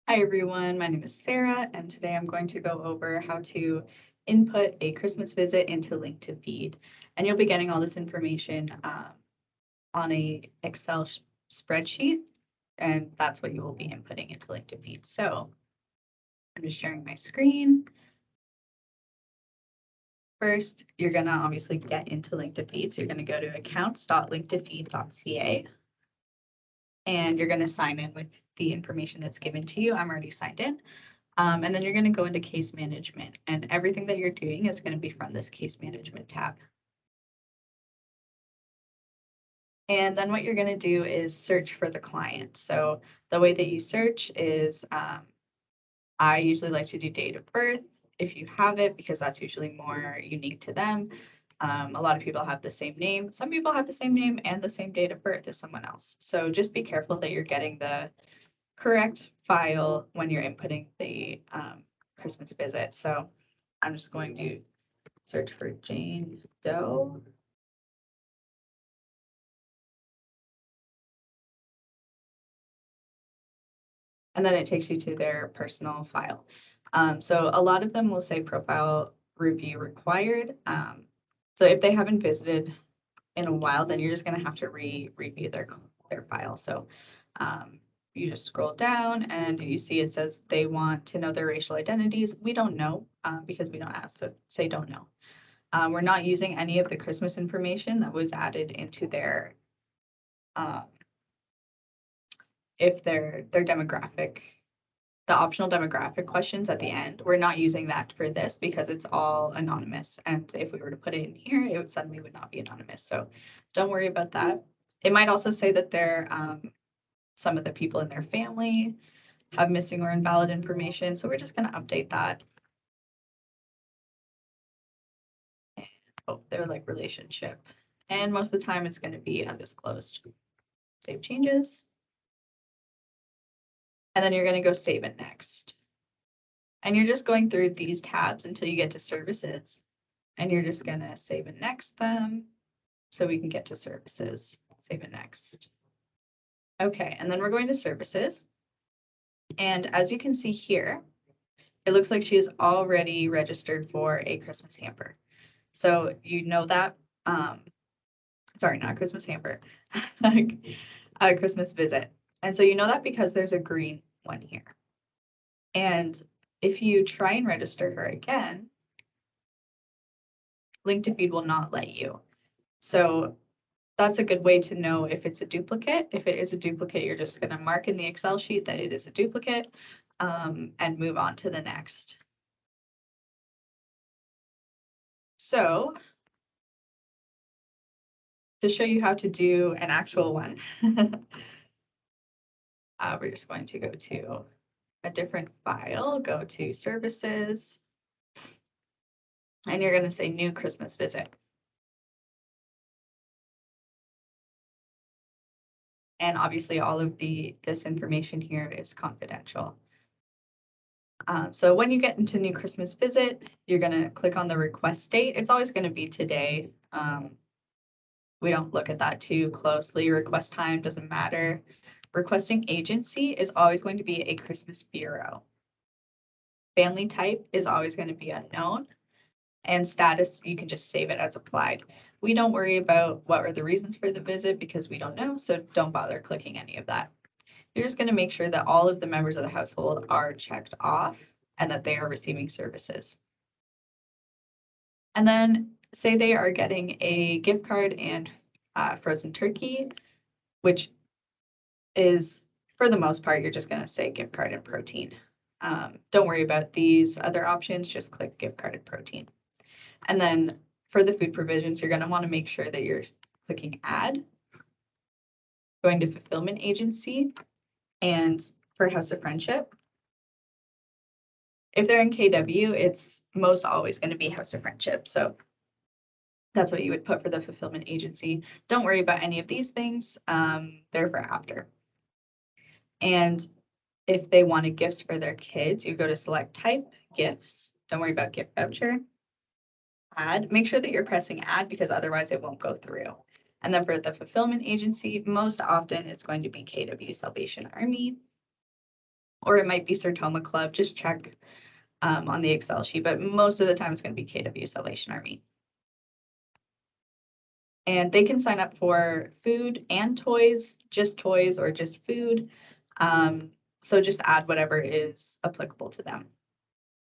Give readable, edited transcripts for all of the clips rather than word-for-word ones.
Hi everyone, my name is Sarah, and today I'm going to go over how to input a Christmas visit into Link to Feed. And you'll be getting all this information on a Excel spreadsheet, and that's what you will be inputting into Link to Feed. So I'm just sharing my screen. First, you're gonna obviously get into Link to Feed. So you're gonna go to accounts.linktofeed.ca, and you're gonna sign in with the information that's given to you. I'm already signed in. And then you're going to go into case management, and everything that you're doing is going to be from this case management tab. And then what you're going to do is search for the client. So the way that you search is I usually like to do date of birth if you have it, because that's usually more unique to them. A lot of people have the same name. Some people have the same name and the same date of birth as someone else. So just be careful that you're getting the correct file when you're inputting the Christmas visit. So I'm just going to search for Jane Doe. And then it takes you to their personal file. So a lot of them will say profile review required. So if they haven't visited in a while, then you're just going to have to review their file. So you just scroll down and you see it says they want to know their racial identities. We don't know because we don't ask, so say don't know. We're not using any of the Christmas information that was added into their if their demographic, the optional demographic questions at the end. We're not using that for this because it's all anonymous. And if we were to put it in here, it would suddenly would not be anonymous. So don't worry about that. It might also say that they're some of the people in their family have missing or invalid information. So we're just going to update that. Oh, they're like relationship. And most of the time it's going to be undisclosed. Save changes. And then you're going to go save it next. And you're just going through these tabs until you get to services. And you're just going to save and next them so we can get to services. Save and next. Okay, and then we're going to services. And as you can see here, it looks like she is already registered for a Christmas hamper. So you know that, sorry, not Christmas hamper, a Christmas visit. And so you know that because there's a green one here. And if you try and register her again, Link to Feed will not let you. So that's a good way to know if it's a duplicate. If it is a duplicate, you're just going to mark in the Excel sheet that it is a duplicate and move on to the next. So to show you how to do an actual one, we're just going to go to a different file, go to services, and you're going to say new Christmas visit. And obviously all of this information here is confidential. So when you get into new Christmas visit, you're going to click on the request date. It's always going to be today. We don't look at that too closely. Request time doesn't matter. Requesting agency is always going to be a Christmas bureau. Family type is always going to be unknown. And status, you can just save it as applied. We don't worry about what were the reasons for the visit because we don't know, so don't bother clicking any of that. You're just going to make sure that all of the members of the household are checked off and that they are receiving services. And then say they are getting a gift card and frozen turkey, which is, for the most part, you're just going to say gift card and protein. Don't worry about these other options, just click gift card and protein. And then for the food provisions, you're going to want to make sure that you're clicking add, going to fulfillment agency, and for House of Friendship. If they're in KW, it's most always going to be House of Friendship. So that's what you would put for the fulfillment agency. Don't worry about any of these things. They're for after. And if they wanted gifts for their kids, you go to select type, gifts. Don't worry about gift voucher. Add. Make sure that you're pressing add because otherwise it won't go through. And then for the fulfillment agency, most often it's going to be KW Salvation Army. or it might be Sertoma Club. Just check on the Excel sheet, but most of the time it's going to be KW Salvation Army. And they can sign up for food and toys, or just food. So just add whatever is applicable to them.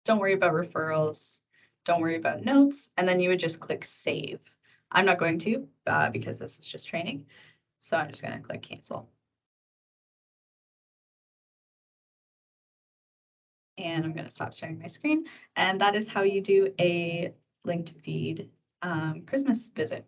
Don't worry about referrals. Don't worry about notes. And then you would just click save. I'm not going to because this is just training. So I'm just going to click cancel. And I'm going to stop sharing my screen. And that is how you do a linked feed Christmas visit.